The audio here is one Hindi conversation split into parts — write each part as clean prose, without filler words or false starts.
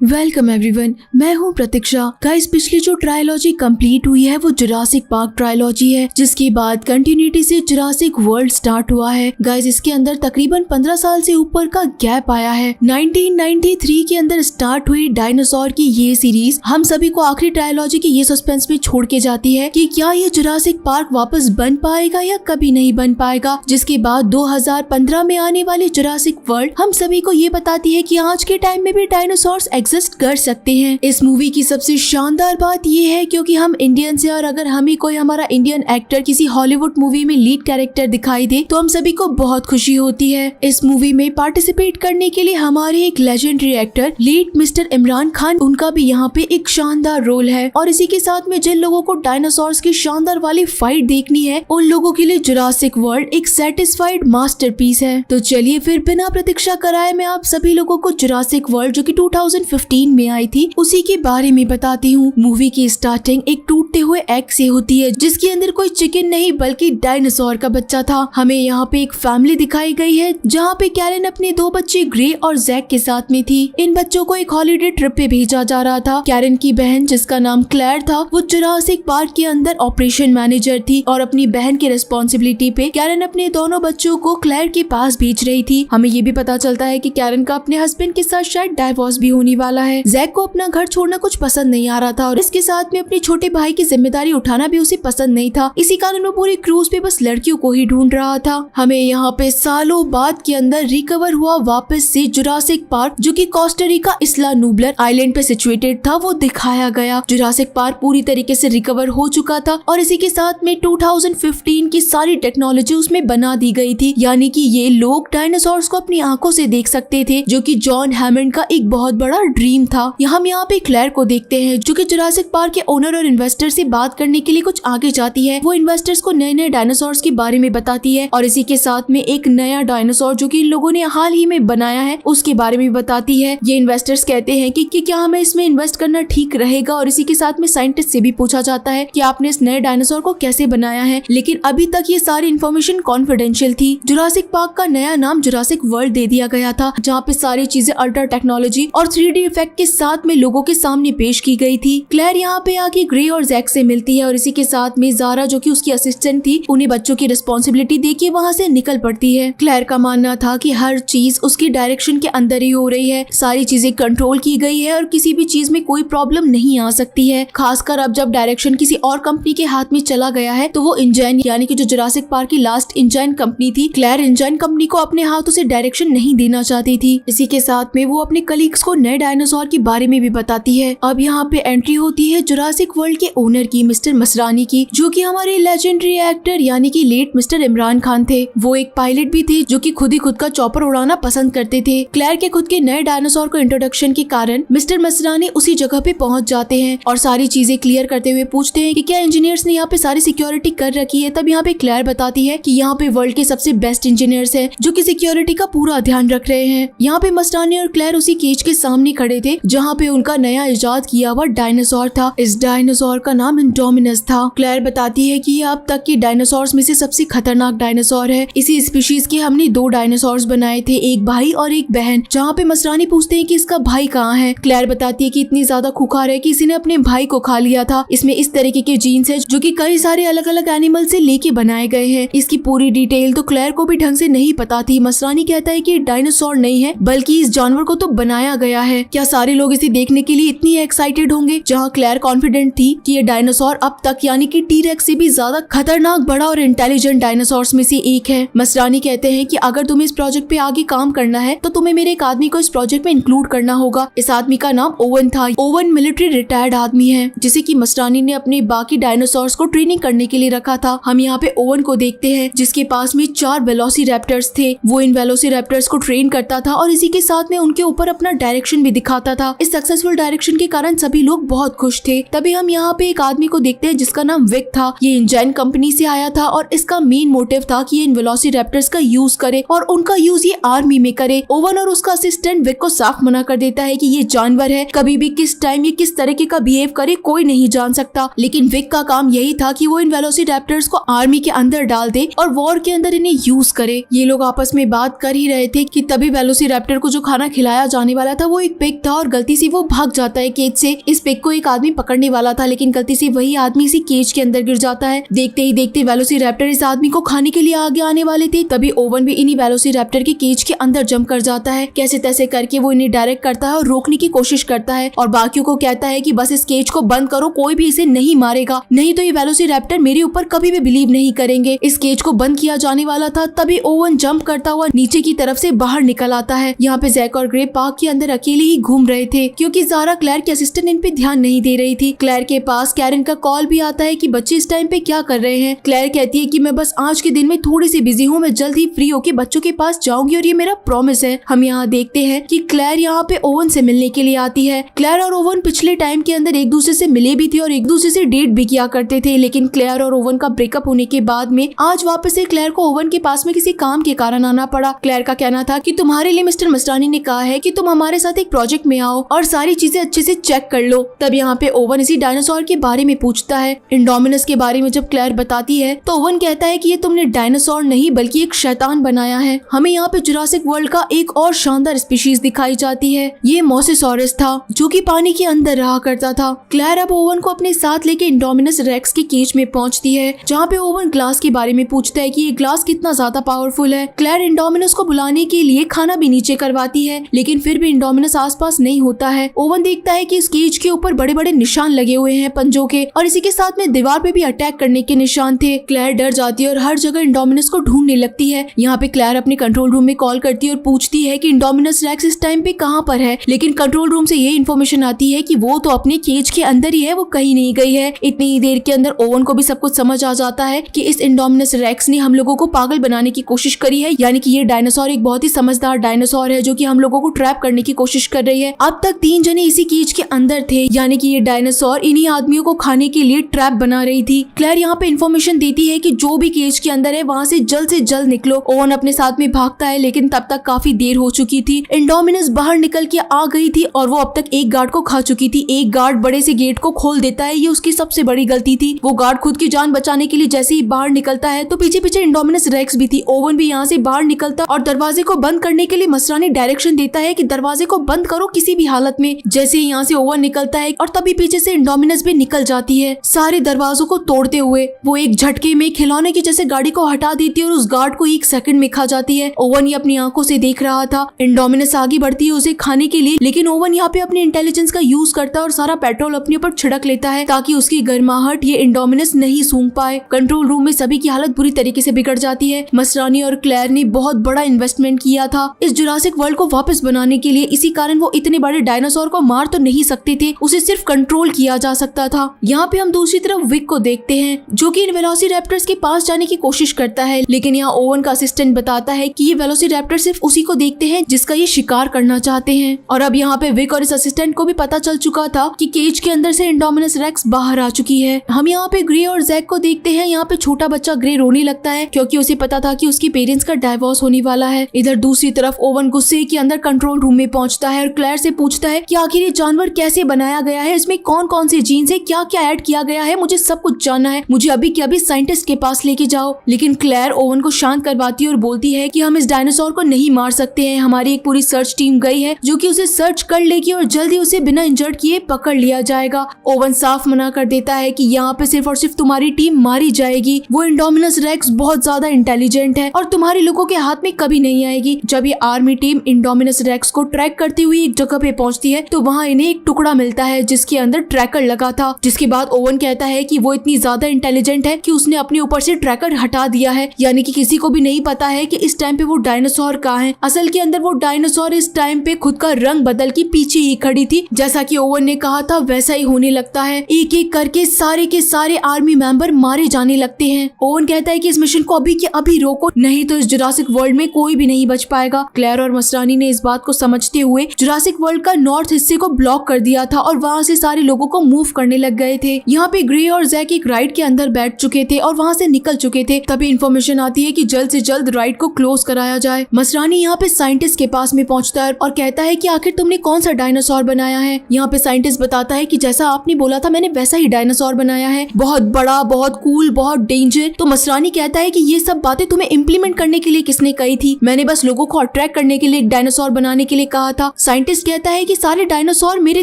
वेलकम एवरीवन, मैं हूं प्रतीक्षा। गाइस, पिछली जो ट्रायलॉजी कंप्लीट हुई है वो जुरासिक पार्क ट्रायलॉजी है, जिसके बाद कंटिन्यूटी से जुरासिक वर्ल्ड स्टार्ट हुआ है। गाइस, इसके अंदर तकरीबन 15 साल से ऊपर का गैप आया है। 1993 के अंदर स्टार्ट हुई डायनासोर की ये सीरीज हम सभी को आखिरी ट्रायलॉजी के ये सस्पेंस में छोड़ के जाती है कि क्या ये जुरासिक पार्क वापस बन पाएगा या कभी नहीं बन पाएगा। जिसके बाद 2015 में आने वाली जुरासिक वर्ल्ड हम सभी को ये बताती है कि आज के टाइम में भी डायनासोर्स एग्जिस्ट कर सकते हैं। इस मूवी की सबसे शानदार बात ये है क्योंकि हम इंडियन से, और अगर हमें कोई हमारा इंडियन एक्टर किसी हॉलीवुड मूवी में लीड कैरेक्टर दिखाई दे तो हम सभी को बहुत खुशी होती है। इस मूवी में पार्टिसिपेट करने के लिए हमारे एक legendary actor lead mister Imran Khan, उनका भी यहाँ पे एक शानदार रोल है। और इसी के साथ में जिन लोगों को डायनासोर्स की शानदार वाली फाइट देखनी है उन लोगों के लिए जुरासिक वर्ल्ड एक सेटिस्फाइड मास्टरपीस है। तो चलिए फिर बिना प्रतीक्षा कराए मैं आप सभी लोगों को जुरासिक वर्ल्ड जो कि 2015 में आई थी उसी के बारे में बताती हूँ। मूवी की स्टार्टिंग एक टूटते हुए एग से होती है जिसके अंदर कोई चिकन नहीं बल्कि डायनासोर का बच्चा था। हमें यहाँ पे एक फैमिली दिखाई गई है जहाँ पे कैरन अपने 2 बच्चे ग्रे और जैक के साथ में थी। इन बच्चों को एक हॉलीडे ट्रिप पे भेजा जा रहा था। कैरन की बहन जिसका नाम क्लेयर था वो जुरासिक पार्क के अंदर ऑपरेशन मैनेजर थी और अपनी बहन की रिस्पॉन्सिबिलिटी पे कैरन अपने दोनों बच्चों को क्लेयर के पास भेज रही थी। हमें ये भी पता चलता है कि कैरन का अपने हस्बैंड के साथ शायद डाइवोर्स भी होने वाला है। जैक को अपना घर छोड़ना कुछ पसंद नहीं आ रहा था और इसके साथ में अपने छोटे भाई की जिम्मेदारी उठाना भी उसे पसंद नहीं था। इसी कारण वो पूरी क्रूज पे बस लड़कियों को ही ढूंढ रहा था। हमें यहाँ पे सालों बाद के अंदर रिकवर हुआ वापस से जुरासिक पार्क जो कि कोस्टा रिका इस्ला नूबलर आइलैंड पे सिचुएटेड था वो दिखाया गया। जुरासिक पार्क पूरी तरीके से रिकवर हो चुका था और इसी के साथ में 2015 की सारी टेक्नोलॉजी उसमें बना दी गई थी, यानी कि ये लोग डायनासोर्स को अपनी आंखों से देख सकते थे जो कि जॉन हैमंड का एक बहुत बड़ा ड्रीम था। हम यहाँ पे क्लेयर को देखते हैं जो कि जुरासिक पार्क के ओनर और इन्वेस्टर से बात करने के लिए कुछ आगे जाती है। वो इन्वेस्टर्स को नए नए डायनासोर्स के बारे में बताती है और इसी के साथ में एक नया डायनासोर जो कि इन लोगों ने हाल ही में बनाया है उसके बारे में बताती है। ये इन्वेस्टर्स कहते हैं कि क्या हमें इसमें इन्वेस्ट करना ठीक रहेगा, और इसी के साथ में साइंटिस्ट से भी पूछा जाता है कि आपने इस नए डायनासोर को कैसे बनाया है, लेकिन अभी तक ये सारी इन्फॉर्मेशन कॉन्फिडेंशियल थी। जुरासिक पार्क का नया नाम जुरासिक वर्ल्ड दे दिया गया था जहाँ पे सारी चीजें अल्ट्रा टेक्नोलॉजी और 3D इफेक्ट के साथ में लोगों के सामने पेश की गई थी। क्लेयर यहाँ पे आके ग्रे और जैक से मिलती है और इसी के साथ में ज़ारा जो कि उसकी असिस्टेंट थी उन्हें बच्चों की रिस्पॉन्सिबिलिटी देके वहाँ से निकल पड़ती है। क्लेयर का मानना था कि हर चीज उसकी डायरेक्शन के अंदर ही हो रही है, सारी चीजें कंट्रोल की गई है और किसी भी चीज में कोई प्रॉब्लम नहीं आ सकती है। खासकर अब जब डायरेक्शन किसी और कंपनी के हाथ में चला गया है तो वो इंजन यानी कि जो जुरासिक पार्क की लास्ट इंजन कंपनी थी, क्लेयर इंजन कंपनी को अपने हाथों से डायरेक्शन नहीं देना चाहती थी। इसी के साथ में वो अपने कलीग्स को नए डायनासोर के बारे में भी बताती है। अब यहाँ पे एंट्री होती है जुरासिक वर्ल्ड के ओनर की, मिस्टर मसरानी की, जो कि हमारे लेजेंडरी एक्टर यानी कि लेट मिस्टर इमरान खान थे। वो एक पायलट भी थे जो कि खुद ही खुद का चॉपर उड़ाना पसंद करते थे। क्लेयर के खुद के नए डायनासोर को इंट्रोडक्शन के कारण मिस्टर मसरानी उसी जगह पे पहुंच जाते हैं और सारी चीजें क्लियर करते हुए पूछते हैं कि क्या इंजीनियर्स ने यहाँ पे सारी सिक्योरिटी कर रखी है। तब यहाँ पे क्लेयर बताती है कि यहाँ पे वर्ल्ड के सबसे बेस्ट इंजीनियर्स हैं जो कि सिक्योरिटी का पूरा ध्यान रख रहे हैं। यहाँ पे मसरानी और क्लेयर उसी केज के सामने खड़े थे जहाँ पे उनका नया इजाद किया हुआ डायनासोर था। इस डायनासोर का नाम इंडोमिनस था। क्लेयर बताती है कि ये अब तक के डायनासोर्स में से सबसे खतरनाक डायनासोर है। इसी स्पीशीज के हमने 2 डायनासोर्स बनाए थे, एक भाई और एक बहन। जहाँ पे मसरानी पूछते हैं कि इसका भाई कहाँ है। क्लेयर बताती है कि इतनी ज्यादा खुखार है कि इसी ने अपने भाई को खा लिया था। इसमें इस तरीके के जीन्स है जो कि कई सारे अलग अलग एनिमल से लेके बनाए गए हैं। इसकी पूरी डिटेल तो क्लेयर को भी ढंग से नहीं पता थी। मसरानी कहता है कि डायनासोर नहीं है बल्कि इस जानवर को तो बनाया गया है। क्या सारे लोग इसे देखने के लिए इतनी एक्साइटेड होंगे? जहाँ क्लेयर कॉन्फिडेंट थी कि ये डायनासोर अब तक यानी कि टी-रेक्स से भी ज्यादा खतरनाक, बड़ा और इंटेलिजेंट डायनासोर्स में से एक है। मसरानी कहते हैं कि अगर तुम्हें इस प्रोजेक्ट पे आगे काम करना है तो तुम्हें मेरे एक आदमी को इस प्रोजेक्ट में इंक्लूड करना होगा। इस आदमी का नाम ओवन था। ओवन मिलिट्री रिटायर्ड आदमी है जिसे कि मसरानी ने अपने बाकी डायनासोर्स को ट्रेनिंग करने के लिए रखा था। हम यहाँ पे ओवन को देखते हैं जिसके पास में 4 वेलोसिरैप्टर्स थे। वो इन वेलोसिरैप्टर्स को ट्रेन करता था और इसी के साथ में उनके ऊपर अपना डायरेक्शन भी दिखाता था। इस सक्सेसफुल डायरेक्शन के कारण सभी लोग बहुत खुश थे। तभी हम यहाँ पे एक आदमी को देखते हैं जिसका नाम विक था। ये इंजन कंपनी से आया था और इसका मेन मोटिव था कि ये इन वेलोसिरैप्टर्स का यूज करे और उनका यूज ये आर्मी में करे। ओवन और उसका असिस्टेंट विक को साफ मना कर देता है कि ये जानवर है, कभी भी किस टाइम ये किस तरीके का बिहेव करे कोई नहीं जान सकता। लेकिन विक का काम यही था कि वो इन वेलोसिरैप्टर्स को आर्मी के अंदर डाल दे और वॉर के अंदर इन्हें यूज करे। ये लोग आपस में बात कर ही रहे थे कि तभी वेलोसिरैप्टर को जो खाना खिलाया जाने वाला था वो एक पिग पिग था और गलती से वो भाग जाता है केज से। इस पिग को एक आदमी पकड़ने वाला था लेकिन गलती से वही आदमी इसी केज के अंदर गिर जाता है। देखते ही देखते वेलोसिरैप्टर इस आदमी को खाने के लिए आगे आने वाले थे, तभी ओवन भी इन्हीं वेलोसिरैप्टर के केज के अंदर जंप कर जाता है। कैसे तैसे करके वो इन्हें डायरेक्ट करता है और रोकने की कोशिश करता है और बाकियों को कहता है कि बस इस केज को बंद करो, कोई भी इसे नहीं मारेगा, नहीं तो ये वेलोसिरैप्टर मेरे ऊपर कभी भी बिलीव नहीं करेंगे। इस केज को बंद किया जाने वाला था, तभी ओवन जंप करता हुआ नीचे की तरफ से बाहर निकल आता है। यहाँ पे जैक और ग्रे पार्क के अंदर अकेले ही घूम रहे थे क्योंकि ज़ारा क्लेयर की असिस्टेंट इन पे ध्यान नहीं दे रही थी। क्लेयर के पास कैरन का कॉल भी आता है कि बच्चे इस टाइम पे क्या कर रहे हैं। क्लेयर कहती है कि मैं बस आज के दिन में थोड़ी सी बिजी हूँ, मैं जल्द ही फ्री होके बच्चों के पास जाऊंगी और ये मेरा प्रॉमिस है। हम यहाँ देखते हैं कि क्लेयर यहाँ पे ओवन से मिलने के लिए आती है। क्लेयर और ओवन पिछले टाइम के अंदर एक दूसरे से मिले भी थे और एक दूसरे से डेट भी किया करते थे, लेकिन क्लेयर और ओवन का ब्रेकअप होने के बाद में आज वापस से क्लेयर को ओवन के पास में किसी काम के कारण आना पड़ा। क्लेयर का कहना था कि तुम्हारे लिए मिस्टर मस्तानी ने कहा है कि तुम हमारे साथ एक प्रोजेक्ट में आओ और सारी चीजें अच्छे से चेक कर लो। तब यहाँ पे ओवन इसी डायनासोर के बारे में पूछता है। इंडोमिनस के बारे में जब क्लेयर बताती है तो ओवन कहता है कि ये तुमने डायनासोर नहीं बल्कि एक शैतान बनाया है। हमें यहाँ पे जुरासिक वर्ल्ड का एक और शानदार स्पीशीज दिखाई जाती है। ये मोसेसोरस था जो कि पानी के अंदर रहा करता था। क्लेयर अब ओवन को अपने साथ लेके इंडोमिनस रेक्स की केज में पहुंचती है जहाँ पे ओवन ग्लास के बारे में पूछता है कि ये ग्लास कितना ज्यादा पावरफुल है। क्लेयर इंडोमिनस को बुलाने के लिए खाना भी नीचे करवाती है लेकिन फिर भी इंडोमिनस आसपास नहीं होता है। ओवन देखता है कि इस केज के ऊपर बड़े बड़े निशान लगे हुए हैं पंजों के और इसी के साथ में दीवार पे भी अटैक करने के निशान थे। क्लेयर डर जाती है और हर जगह इंडोमिनस को ढूंढने लगती है। यहाँ पे क्लेयर अपने कंट्रोल रूम में कॉल करती है और पूछती है कि इंडोमिनस रेक्स इस टाइम पे कहाँ पर है, लेकिन कंट्रोल रूम से ये इन्फॉर्मेशन आती है कि वो तो अपने केज के अंदर ही है, वो कहीं नहीं गई है। इतनी ही देर के अंदर ओवन को भी सब कुछ समझ आ जाता है कि इस इंडोमिनस रेक्स ने हम लोगों को पागल बनाने की कोशिश करी है, यानी कि ये डायनासोर एक बहुत ही समझदार डायनासोर है जो कि हम लोगों को ट्रैप करने की कोशिश कर रही है। अब तक 3 जने इसी केज के अंदर थे, यानी कि ये डायनासोर इन्हीं आदमियों को खाने के लिए ट्रैप बना रही थी। क्लेयर यहाँ पे इन्फॉर्मेशन देती है कि जो भी केज के अंदर है वहाँ से जल्द निकलो। ओवन अपने साथ में भागता है लेकिन तब तक काफी देर हो चुकी थी। इंडोमिनस बाहर निकल के आ गई थी और वो अब तक एक गार्ड को खा चुकी थी। एक गार्ड बड़े से गेट को खोल देता है, ये उसकी सबसे बड़ी गलती थी। वो गार्ड खुद की जान बचाने के लिए जैसे ही बाहर निकलता है तो पीछे पीछे इंडोमिनस रेक्स भी थी। ओवन भी यहाँ से बाहर निकलता और दरवाजे को बंद करने के लिए मसरानी डायरेक्शन देता है कि दरवाजे को बंद करो किसी भी हालत में। जैसे ही यहाँ से ओवन निकलता है और तभी पीछे से इंडोमिनस भी निकल जाती है सारे दरवाजों को तोड़ते हुए। वो एक झटके में खिलौने की जैसे गाड़ी को हटा देती है और उस गार्ड को 1 सेकंड में खा जाती है। ओवन ये अपनी आंखों से देख रहा था। इंडोमिनस आगे बढ़ती है उसे खाने के लिए, लेकिन ओवन यहाँ पे अपने इंटेलिजेंस का यूज करता है और सारा पेट्रोल अपने ऊपर छिड़क लेता है ताकि उसकी गर्माहट ये इंडोमिनस नहीं सूंघ पाए। कंट्रोल रूम में सभी की हालत बुरी तरीके से बिगड़ जाती है। मसरानी और क्लेयर ने बहुत बड़ा इन्वेस्टमेंट किया था इस जुरासिक वर्ल्ड को वापस बनाने के लिए, इसी कारण वो इतने बड़े डायनासोर को मार तो नहीं सकते थे, उसे सिर्फ कंट्रोल किया जा सकता था। यहाँ पे हम दूसरी तरफ विक को देखते हैं जो कि इन वेलोसिरैप्टर्स के पास जाने की कोशिश करता है, लेकिन यहाँ ओवन का असिस्टेंट बताता है कि ये वेलोसिरैप्टर सिर्फ उसी को देखते हैं जिसका ये शिकार करना चाहते हैं। और अब यहाँ पे विक और इस असिस्टेंट को भी पता चल चुका था कि केज के अंदर से इंडोमिनस रेक्स बाहर आ चुकी है। हम यहाँ पे ग्रे और जैक को देखते हैं। यहाँ पे छोटा बच्चा ग्रे रोने लगता है क्योंकि उसे पता था कि उसके पेरेंट्स का डाइवोर्स होने वाला है। इधर दूसरी तरफ ओवन गुस्से के अंदर कंट्रोल रूम में पहुंचता है और क्लेयर से पूछता है कि आखिर ये जानवर कैसे बनाया गया है, इसमें कौन कौन से जीन्स है, क्या क्या ऐड किया गया है, मुझे सब कुछ जानना है, मुझे अभी के अभी साइंटिस्ट के पास लेके जाओ। लेकिन क्लेयर ओवन को शांत करवाती है और बोलती है कि हम इस डायनासोर को नहीं मार सकते हैं, हमारी एक पूरी सर्च टीम गई है जो कि उसे सर्च कर लेगी और जल्दी उसे बिना इंजर्ड किए पकड़ लिया जाएगा। ओवन साफ मना कर देता है कि यहाँ पे सिर्फ और सिर्फ तुम्हारी टीम मारी जाएगी। वो इंडोमिनस रेक्स बहुत ज्यादा इंटेलिजेंट है और तुम्हारे लोगों के हाथ में कभी नहीं आएगी। जब ये आर्मी टीम इंडोमिनस रेक्स को ट्रैक करती हुई एक जगह पे पहुंचती है तो वहाँ इन्हें एक टुकड़ा मिलता है जिसके अंदर ट्रैकर लगा था, जिसके बाद ओवन कहता है कि वो इतनी ज्यादा इंटेलिजेंट है कि उसने अपने ऊपर से ट्रैकर हटा दिया है, यानी कि किसी को भी नहीं पता है कि इस टाइम पे वो डायनासोर कहाँ है। असल के अंदर वो डायनासोर इस टाइम पे खुद का रंग बदल के पीछे ही खड़ी थी। जैसा कि ओवन ने कहा था वैसा ही होने लगता है, एक एक करके सारे के सारे आर्मी मेंबर मारे जाने लगते हैं। ओवन कहता है कि इस मिशन को अभी के अभी रोको, नहीं तो इस जुरासिक वर्ल्ड में कोई भी नहीं बच पाएगा। क्लेयर और मसरानी ने इस बात को समझते हुए जुरासिक वर्ल्ड का नॉर्थ हिस्से को ब्लॉक कर दिया था और वहाँ से सारे लोगों को मूव करने लग गए थे। यहाँ पे ग्रे और जैक एक राइड के अंदर बैठ चुके थे और वहाँ से निकल चुके थे। तभी इन्फॉर्मेशन आती है कि जल्द से जल्द राइड को क्लोज कराया जाए। मसरानी यहाँ पे साइंटिस्ट के पास में पहुँचता है और कहता है कि आखिर तुमने कौन सा डायनासोर बनाया है। यहाँ पे साइंटिस्ट बताता है कि जैसा आपने बोला था मैंने वैसा ही डायनासोर बनाया है, बहुत बड़ा, बहुत कूल, बहुत डेंजर। तो मसरानी कहता है कि ये सब बातें तुम्हें इम्प्लीमेंट करने के लिए किसने कही थी, मैंने बस लोगों को अट्रैक्ट करने के लिए एक डायनासोर बनाने के लिए कहा था। साइंटिस्ट साइंटिस्ट कहता है कि सारे डायनासोर मेरे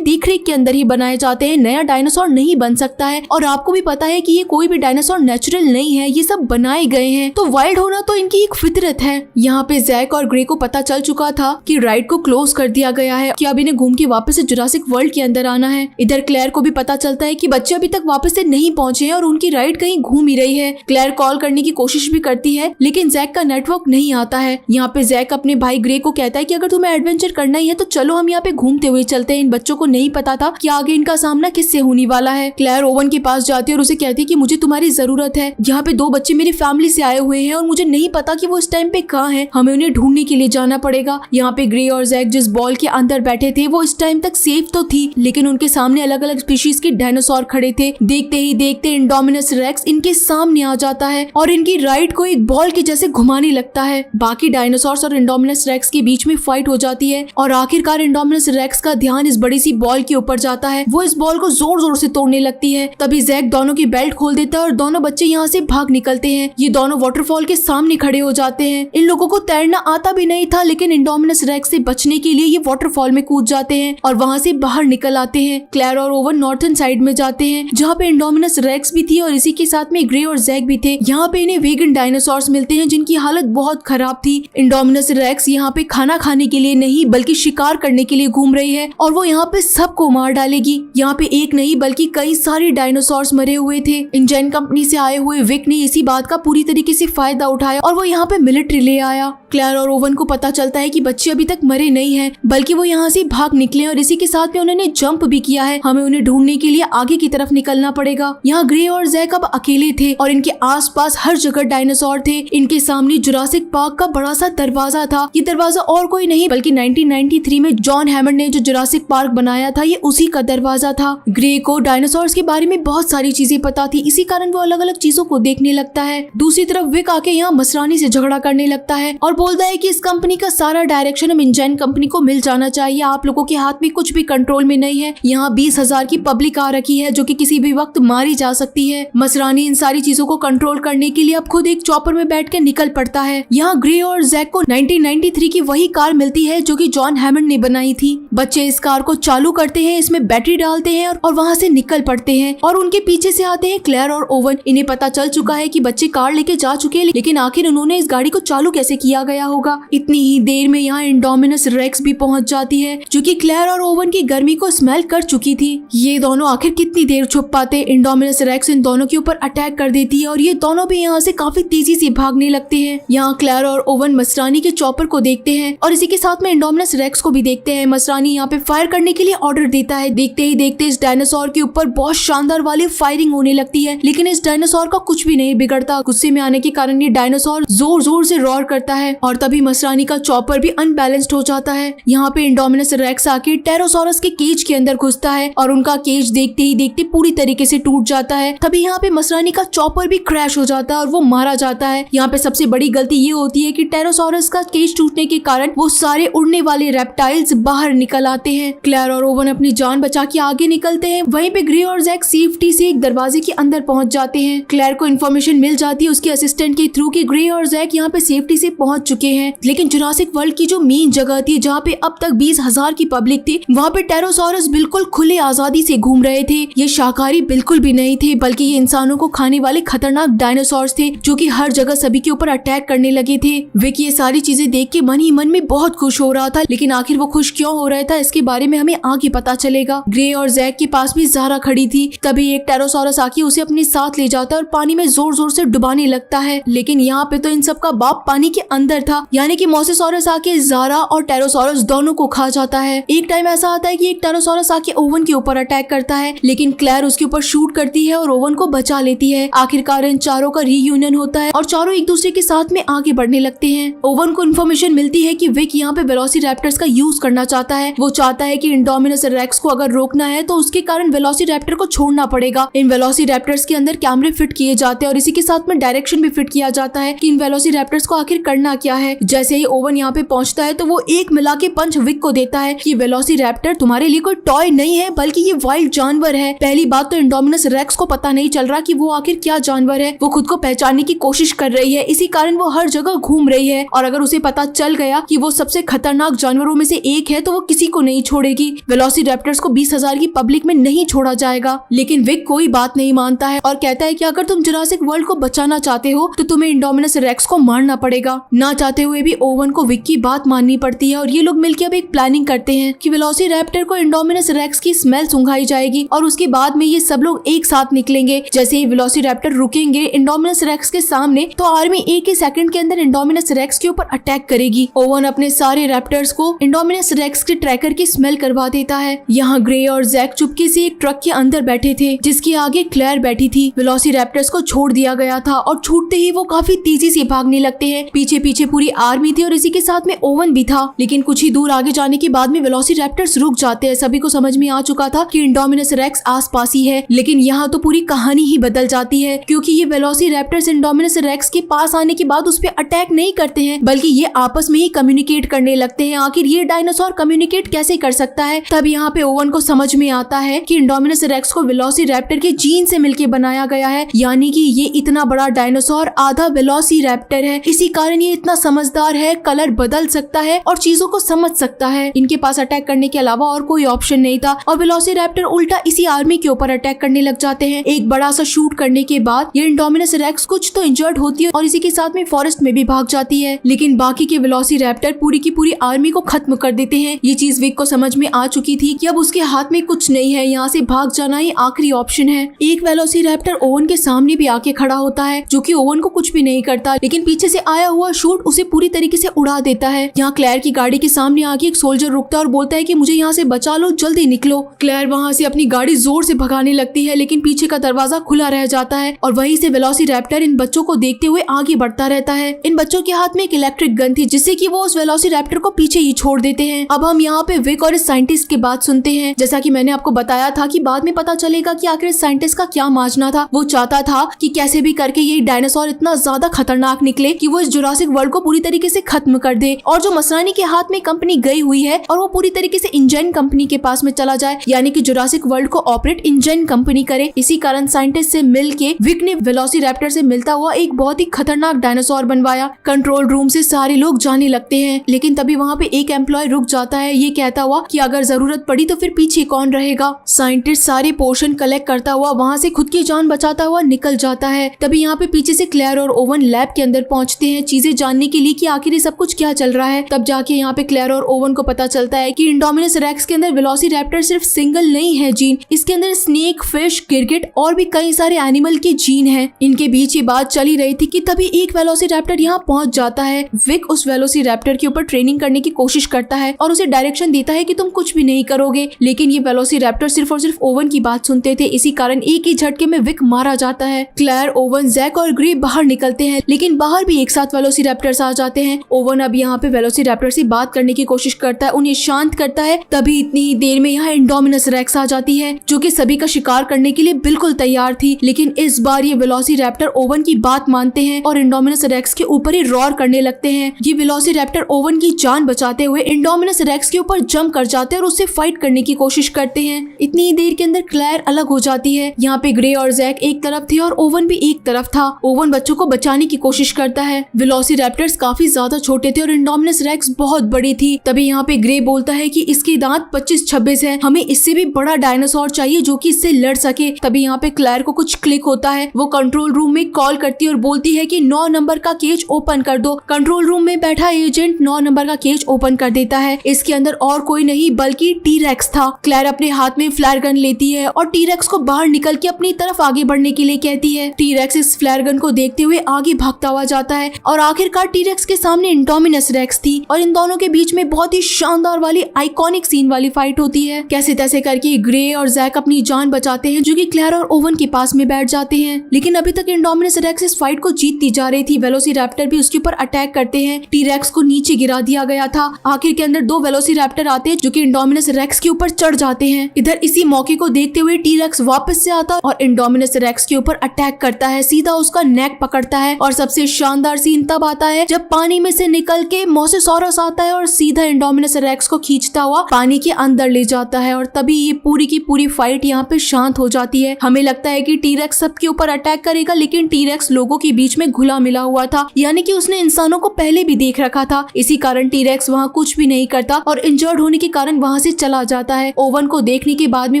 देखरेख के अंदर ही बनाए जाते हैं, नया डायनासोर नहीं बन सकता है। और आपको भी पता है कि ये कोई भी डायनासोर नेचुरल नहीं है, ये सब बनाए गए हैं। तो वाइल्ड होना तो इनकी एक फितरत है। यहाँ पे जैक और ग्रे को पता चल चुका था कि राइड को क्लोज कर दिया गया है, कि अब इन्हें घूम के वापस से जुरासिक वर्ल्ड के अंदर आना है। इधर क्लेयर को भी पता चलता है कि बच्चे अभी तक वापस से नहीं पहुंचे हैं और उनकी राइड कहीं घूम ही रही है। क्लेयर कॉल करने की कोशिश भी करती है, लेकिन जैक का नेटवर्क नहीं आता है। यहाँ पे जैक अपने भाई ग्रे को कहता है कि अगर तुम्हें एडवेंचर करना ही है तो चलो हम यहाँ पे घूमते हुए चलते हैं। इन बच्चों को नहीं पता था कि आगे इनका सामना किससे होने वाला है। क्लेयर ओवन के पास जाती है और उसे कहती है कि मुझे तुम्हारी जरूरत है। यहाँ पे 2 बच्चे मेरी फैमिली से आए हुए हैं और मुझे नहीं पता कि वो इस टाइम पे कहाँ हैं, हमें उन्हें ढूंढने के लिए जाना पड़ेगा। यहाँ पे ग्रे और जैक जिस बॉल के अंदर बैठे थे वो इस टाइम तक सेफ तो थी, लेकिन उनके सामने अलग अलग स्पीशीज के डायनासोर खड़े थे। देखते ही देखते इंडोमिनस रेक्स इनके सामने आ जाता है और इनकी राइड को एक बॉल के जैसे घुमाने लगता है। बाकी डायनासोर्स और इंडोमिनस रेक्स के बीच में फाइट हो जाती है और आखिरकार इंडोमिनस रेक्स का ध्यान इस बड़ी सी बॉल के ऊपर जाता है। वो इस बॉल को जोर जोर से तोड़ने लगती है। तभी जैक दोनों की बेल्ट खोल देता है और दोनों बच्चे यहाँ से भाग निकलते हैं। ये दोनों वाटरफॉल के सामने खड़े हो जाते हैं। इन लोगों को तैरना आता भी नहीं था, लेकिन इंडोमिनस रेक्स से बचने के लिए ये वाटरफॉल में कूद जाते हैं और वहाँ से बाहर निकल आते हैं। क्लेयर और ओवन नॉर्थन साइड में जाते हैं जहाँ पे इंडोमिनस रेक्स भी थी और इसी के साथ में ग्रे और जैक भी थे। यहाँ पे इन्हें वेगन डायनासोर्स मिलते हैं जिनकी हालत बहुत खराब थी। इंडोमिनस रेक्स यहाँ पे खाना खाने के लिए नहीं बल्कि शिकार करने के लिए घूम रही है और वो यहाँ पे सबको मार डालेगी। यहाँ पे एक नहीं बल्कि कई सारे डायनासोर्स मरे हुए थे। इंजन कंपनी से आए हुए विक ने इसी बात का पूरी तरीके से फायदा उठाया और वो यहाँ पे मिलिट्री ले आया। क्लेयर और ओवन को पता चलता है कि बच्चे अभी तक मरे नहीं हैं, बल्कि वो यहाँ से भाग निकले और इसी के साथ में उन्होंने जंप भी किया है। हमें उन्हें ढूंढने के लिए आगे की तरफ निकलना पड़ेगा। यहाँ ग्रे और जैक अब अकेले थे और इनके आसपास हर जगह डायनासोर थे। इनके सामने जुरासिक पार्क का बड़ा सा दरवाजा था। ये दरवाजा और कोई नहीं बल्कि 1993 में जॉन हैमंड ने जो जुरासिक पार्क बनाया था, ये उसी का दरवाजा था। ग्रे को डायनासोर्स के बारे में बहुत सारी चीजें पता थी, इसी कारण वो अलग अलग चीजों को देखने लगता है। दूसरी तरफ विक आके यहाँ मसरानी से झगड़ा करने लगता है और बोलता है कि इस कंपनी का सारा डायरेक्शन अब इंजन कंपनी को मिल जाना चाहिए। आप लोगों के हाथ में कुछ भी कंट्रोल में नहीं है। यहाँ 20,000 की पब्लिक आ रखी है जो कि किसी भी वक्त मारी जा सकती है। मसरानी इन सारी चीजों को कंट्रोल करने के लिए अब खुद एक चॉपर में बैठ के निकल पड़ता है। यहाँ ग्रे और जैक को 1993 की वही कार मिलती है जो कि जॉन हैमंड ने बनाई थी। बच्चे इस कार को चालू करते हैं, इसमें बैटरी डालते हैं और वहाँ से निकल पड़ते हैं और उनके पीछे से आते हैं क्लेयर और ओवन। इन्हें पता चल चुका है कि बच्चे कार लेके जा चुके हैं, लेकिन आखिर उन्होंने इस गाड़ी को चालू कैसे किया गया होगा। इतनी ही देर में यहाँ इंडोमिनस रेक्स भी पहुँच जाती है जो कि क्लेयर और ओवन की गर्मी को स्मेल कर चुकी थी। ये दोनों आखिर कितनी देर छुप पाते। इंडोमिनस रेक्स इन दोनों के ऊपर अटैक कर देती है और ये दोनों भी यहाँ से काफी तेजी से भागने लगते हैं। यहाँ क्लेयर और ओवन मसरानी के चॉपर को देखते हैं और इसी के साथ में इंडोमिनस रेक्स को भी देखते हैं। मसरानी यहाँ पे फायर करने के लिए ऑर्डर देता है। देखते ही देखते इस डायनासोर के ऊपर बहुत शानदार वाली फायरिंग होने लगती है, लेकिन इस डायनासोर का कुछ भी नहीं बिगड़ता। गुस्से में आने के कारण ये डायनासोर जोर जोर से रोर करता है और तभी मसरानी का चॉपर भी अनबैलेंस्ड हो जाता है। यहाँ पे इंडोमिनस रेक्स आके टेरोसोरस के केज के अंदर घुसता है और उनका केज देखते ही देखते पूरी तरीके से टूट जाता है। तभी यहाँ पे मसरानी का चॉपर भी क्रैश हो जाता है और वो मारा जाता है। यहाँ पे सबसे बड़ी गलती ये होती है कि टेरोसोरस का केज टूटने के कारण वो सारे उड़ने वाले रेप्टाइल्स बाहर निकल आते हैं। क्लेयर और ओवन अपनी जान बचा के आगे निकलते हैं। वहीं पे ग्रे और जैक सेफ्टी से एक दरवाजे के अंदर पहुंच जाते हैं। क्लेयर को इन्फॉर्मेशन मिल जाती है उसके असिस्टेंट के थ्रू कि ग्रे और जैक यहाँ पे सेफ्टी से पहुंच चुके हैं, लेकिन जुरासिक वर्ल्ड की जो मेन जगह थी जहाँ पे अब तक 20,000 की पब्लिक थी, वहाँ पे टेरोसोरस बिल्कुल खुले आजादी से घूम रहे थे। ये शाकाहारी बिल्कुल भी नहीं थे, बल्कि ये इंसानों को खाने वाले खतरनाक डायनासोर्स थे जो कि हर जगह सभी के ऊपर अटैक करने लगे थे। विक ये सारी चीजें देख के मन ही मन में बहुत खुश हो रहा था, लेकिन आखिर वो खुश क्यों हो रहा था इसके बारे में हमें आगे पता चलेगा। ग्रे और जैक के पास भी ज़ारा खड़ी थी। तभी एक टेरोसोरस आके उसे अपने साथ ले जाता है और पानी में जोर जोर से डुबाने लगता है, लेकिन यहाँ पे तो इन सब का बाप पानी के अंदर था, यानी कि मोसेसोरस आके ज़ारा और टेरोसोरस दोनों को खा जाता है। एक टाइम ऐसा आता है कि एक टेरोसोरस आके ओवन के ऊपर अटैक करता है, लेकिन क्लेयर उसके ऊपर शूट करती है और ओवन को बचा लेती है। आखिरकार इन चारों का रीयूनियन होता है और चारों एक दूसरे के साथ में आगे बढ़ने लगते हैं। ओवन को इन्फॉर्मेशन मिलती है कि विक यहाँ पे वेलोसिरैप्टर्स का यूज करना चाहता है। वो चाहता है कि इंडोमिनस रेक्स को अगर रोकना है तो उसके कारण वेलोसिरैप्टर को छोड़ना पड़ेगा। इन वेलोसिरैप्टर्स के अंदर कैमरे फिट किए जाते हैं और इसी के साथ में डायरेक्शन भी फिट किया जाता है कि इन वेलोसिरैप्टर्स को आखिर करना क्या है। जैसे ही ओवन यहाँ पे पहुंचता है तो वो एक मिला के पंच विक को देता है कि वेलोसिरैप्टर तुम्हारे लिए कोई टॉय नहीं है बल्कि ये वाइल्ड जानवर है। पहली बात तो इंडोमिनस रेक्स को पता नहीं चल रहा कि वो आखिर क्या जानवर है। वो खुद को पहचानने की कोशिश कर रही है, इसी कारण वो हर जगह घूम रही है और अगर उसे पता चल गया कि वो सबसे खतरनाक जानवरों में से एक है तो वो किसी को नहीं छोड़ेगी। वेलोसिरैप्टर्स को 20,000 की पब्लिक में नहीं छोड़ा जाएगा। लेकिन विक कोई बात नहीं मानता है और कहता है कि अगर तुम जुरासिक वर्ल्ड को बचाना चाहते हो तो तुम्हें इंडोमिनस रेक्स को मारना पड़ेगा। ना चाहते हुए भी ओवन को विक की बात माननी पड़ती है और ये लोग मिलकर अब एक प्लानिंग करते हैं कि वेलोसिरैप्टर को इंडोमिनस रेक्स की स्मेल सुंघाई जाएगी और उसके बाद में ये सब लोग एक साथ निकलेंगे। जैसे ही वेलोसिरैप्टर रुकेंगे इंडोमिनस रेक्स के सामने तो आर्मी एक ही सेकंड के अंदर इंडोमिनस रेक्स के ऊपर अटैक करेगी। ओवन अपने सारे रैप्टर्स को इंडोमिनस रेक्स के ट्रैकर की स्मेल करवा देता है। यहाँ ग्रे और जैक चुपके से एक ट्रक के अंदर बैठे थे जिसके आगे क्लेयर बैठी थी। वेलोसिरैप्टर्स को छोड़ दिया गया था और छूटते ही वो काफी तेजी से भागने लगते हैं। पीछे पीछे पूरी आर्मी थी और इसी के साथ में ओवन भी था। लेकिन कुछ ही दूर आगे जाने के बाद में वेलोसिरैप्टर्स रुक जाते हैं। सभी को समझ में आ चुका था कि इंडोमिनस रेक्स आसपास ही है। लेकिन यहाँ तो पूरी कहानी ही बदल जाती है क्योंकि ये वेलोसिरैप्टर्स इंडोमिनस रेक्स के पास आने के बाद उस पर अटैक नहीं करते हैं बल्कि ये आपस में ही कम्युनिकेट करने लगते हैं। आखिर ये डायनासोर कम्युनिकेट कैसे कर सकता है? तब यहाँ पे ओवन को समझ में आता है कि इंडोमिनस रेक्स को वेलोसिरैप्टर के जीन से मिलके बनाया गया है, यानी कि ये इतना बड़ा डायनासोर आधा वेलोसिरैप्टर है। इसी कारण ये इतना समझदार है, कलर बदल सकता है और चीजों को समझ सकता है। इनके पास अटैक करने के अलावा और कोई ऑप्शन नहीं था और वेलोसिरैप्टर उल्टा इसी आर्मी के ऊपर अटैक करने लग जाते हैं। एक बड़ा सा शूट करने के बाद ये इंडोमिनस रेक्स कुछ तो इंजर्ड होती है और इसी के साथ में फॉरेस्ट में भी भाग जाती है। लेकिन बाकी के वेलोसिरैप्टर पूरी की पूरी आर्मी को खत्म कर देते हैं। ये चीज विक को समझ में आ चुकी थी कि अब उसके हाथ में कुछ नहीं है, यहाँ से भाग जाना ही आखिरी ऑप्शन है। एक वेलोसिरैप्टर ओवन के सामने भी आके खड़ा होता है जो कि ओवन को कुछ भी नहीं करता, लेकिन पीछे से आया हुआ शूट उसे पूरी तरीके से उड़ा देता है। यहाँ क्लेयर की गाड़ी के सामने आके एक सोल्जर रुकता है और बोलता है कि मुझे यहाँ से बचा लो, जल्दी निकलो। क्लेयर वहाँ से अपनी गाड़ी जोर से भगाने लगती है लेकिन पीछे का दरवाजा खुला रह जाता है और वहीं से वेलोसिरैप्टर इन बच्चों को देखते हुए आगे बढ़ता रहता है। इन बच्चों के हाथ में एक इलेक्ट्रिक गन थी जिससे कि वो उस वेलोसिरैप्टर को पीछे ही छोड़ देते हैं। अब हम यहाँ पे विक और इस साइंटिस्ट की बात सुनते हैं। जैसा कि मैंने आपको बताया था कि बाद में पता चलेगा कि आखिर इस साइंटिस्ट का क्या माजना था। वो चाहता था कि कैसे भी करके ये डायनासोर इतना ज्यादा खतरनाक निकले कि वो इस जुरासिक वर्ल्ड को पूरी तरीके से खत्म कर दे और जो मसरानी के हाथ में कंपनी गई हुई है और वो पूरी तरीके से इंजन कंपनी के पास में चला जाए, यानी कि जुरासिक वर्ल्ड को ऑपरेट इंजन कंपनी करे। इसी कारण साइंटिस्ट से मिलके विक ने वेलोसिरैप्टर से मिलता हुआ एक बहुत ही खतरनाक डायनासोर बनवाया। कंट्रोल रूम से सारे लोग जाने लगते हैं लेकिन तभी वहाँ पे एक एम्प्लॉय रुक जाता है, ये कहता हुआ कि अगर जरूरत पड़ी तो फिर पीछे कौन रहेगा। साइंटिस्ट सारे पोर्शन कलेक्ट करता हुआ वहाँ से खुद की जान बचाता हुआ निकल जाता है। तभी यहाँ पे पीछे से क्लेयर और ओवन लैब के अंदर पहुँचते हैं चीजें जानने के लिए कि आखिर ये सब कुछ क्या चल रहा है। तब जाके यहाँ पे क्लेयर और ओवन को पता चलता है कि इंडोमिनस रेक्स के अंदर वेलोसिरैप्टर सिर्फ सिंगल नहीं है जीन, इसके अंदर स्नेक, फिश, गिरगिट और भी कई सारे एनिमल के जीन हैं। इनके बीच ये बात चली रही थी कि तभी एक वेलोसिरैप्टर यहाँ पहुंच जाता है। विक उस वेलोसिरैप्टर के ऊपर ट्रेनिंग करने की कोशिश करता है और उसे डायरेक्शन देता है कि तुम कुछ भी नहीं करोगे, लेकिन ये वेलोसिरैप्टर सिर्फ और सिर्फ ओवन की बात सुनते थे। इसी कारण एक ही झटके में विक मारा जाता है। क्लेयर, ओवन, जैक और ग्रे बाहर निकलते हैं लेकिन बाहर भी एक साथ वेलोसिरैप्टर्स आ जाते हैं। ओवन अब यहाँ पे वेलोसिरैप्टर से बात करने की कोशिश करता है, उन्हें शांत करता है। तभी इतनी ही देर में यहाँ इंडोमिनस रेक्स आ जाती है जो कि सभी का शिकार करने के लिए बिल्कुल तैयार थी। लेकिन इस बार ये वेलोसिरैप्टर ओवन की बात मानते हैं और इंडोमिनस रेक्स के ऊपर ही रॉर करने लगते हैं। ये वेलोसिरैप्टर ओवन की जान बचाते हुए इंडोमिनस रेक्स के ऊपर जंप कर जाते हैं और उससे फाइट करने की कोशिश करते हैं। इतनी ही देर के अंदर क्लेयर अलग हो जाती है। यहाँ पे ग्रे और जैक एक तरफ थे और ओवन भी एक तरफ था। ओवन बच्चों को बचाने की कोशिश करता है। वेलोसिरैप्टर्स काफी ज्यादा छोटे थे और इंडोमिनस रेक्स बहुत बड़ी थी। तभी यहाँ पे ग्रे बोलता है कि इसके दांत 25-26 है, हमें इससे भी बड़ा डायनासोर चाहिए जो कि इससे लड़ सके। तभी यहाँ पे क्लेयर को कुछ क्लिक होता है। वो कंट्रोल रूम में कॉल करती है और बोलती है कि 9 नंबर का केज ओपन कर दो। कंट्रोल रूम में बैठा एजेंट 9 नंबर का केज ओपन कर देता है। इसके अंदर और कोई नहीं बल्कि टी-रेक्स था। क्लेयर अपने हाथ में फ्लायर गन लेती है और टी-रेक्स को बाहर निकल के अपनी तरफ आगे बढ़ने के लिए कहती है। टी-रेक्स इस फ्लायर गन को देखते हुए आगे भागता हुआ जाता है और आखिरकार टी-रेक्स के सामने इंडोमिनस रेक्स थी और इन दोनों के बीच में बहुत ही शानदार वाली आइकॉनिक सीन वाली फाइट होती है। कैसे तैसे करके ग्रे और जैक अपनी जान बचाते हैं जो कि क्लेयर और ओवन के पास में बैठ जाते हैं। लेकिन अभी तक इंडोमिनस रेक्स इस फाइट को जीतती जा रही थी। वेलोसिरैप्टर भी उसके ऊपर अटैक करते हैं। टी-रेक्स को नीचे गिरा दिया गया था। आखिर के अंदर 2 वेलोसिरैप्टर आते हैं जो कि इंडोमिनस रेक्स के ऊपर चढ़ जाते हैं। इधर इसी मौके को देखते हुए टी-रेक्स वापस से आता और इंडोमिनस रेक्स के ऊपर अटैक करता है, सीधा उसका नेक पकड़ता है। और सबसे शानदार सीन तब आता है जब पानी में से निकल के मोसेसॉरस आता है और सीधा इंडोमिनस रेक्स को खींचता हुआ पानी के अंदर ले जाता है। और तभी ये पूरी की पूरी फाइट यहाँ पे शांत हो जाती है। हमें लगता है कि टी-रेक्स सबके ऊपर अटैक करेगा, लेकिन टी-रेक्स लोगों के बीच में घुला मिला हुआ था, यानी कि उसने इंसानों को पहले भी देख रखा था। इसी कारण टी-रेक्स वहाँ कुछ भी नहीं करता और इंजर्ड होने के कारण वहाँ से चला जाता है। ओवन को देखने के बाद में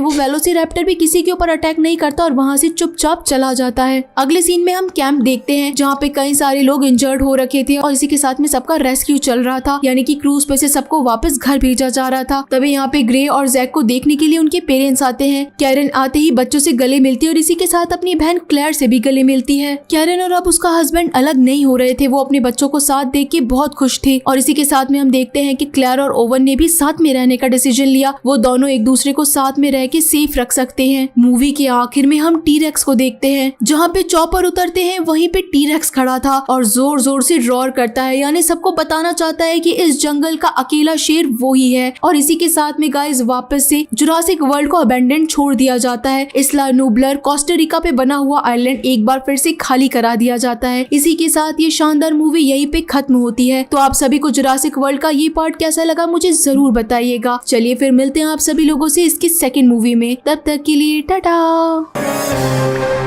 वो वेलोसिरैप्टर भी किसी के ऊपर अटैक नहीं करता और वहाँ से चुपचाप चला जाता है। अगले सीन में हम कैंप देखते हैं जहाँ पे कई सारे लोग इंजर्ड हो रखे थे और इसी के साथ में सबका रेस्क्यू चल रहा था, यानी कि क्रूज पे से सबको वापस घर भेजा जा रहा था। तभी यहाँ पे ग्रे और जैक को देखने के लिए उनके पेरेंट्स आते हैं। कैरन आते ही बच्चों से गले मिलती है और इसी के साथ अपनी बहन क्लेयर से भी गले मिलती है। कैरन और अब उसका हस्बैंड अलग नहीं हो रहे थे, वो अपने बच्चों को साथ देख के बहुत खुश थे। और इसी के साथ में हम देखते हैं कि क्लेयर और ओवन ने भी साथ में रहने का डिसीजन लिया। वो दोनों एक दूसरे को साथ में रह के सेफ रख सकते हैं। मूवी के आखिर में हम टी-रेक्स को देखते हैं। जहाँ पे चॉपर उतरते हैं वहीं पे टी-रेक्स खड़ा था और जोर जोर से रॉर करता है, यानी सबको बताना चाहता है कि इस जंगल का अकेला शेर वो ही है। और इसी के साथ में गाइस वापस से जुरासिक वर्ल्ड को अबेंडन छोड़ दिया जाता है। इस्ला नूबलर कोस्टारिका पे बना हुआ आइलैंड एक बार फिर से खाली करा दिया जाता है। इसी के साथ ये शानदार मूवी यहीं पे खत्म होती है। तो आप सभी को जुरासिक वर्ल्ड का ये पार्ट कैसा लगा मुझे जरूर बताइएगा। चलिए फिर मिलते हैं आप सभी लोगों से इसकी सेकंड मूवी में, तब तक के लिए टाटा।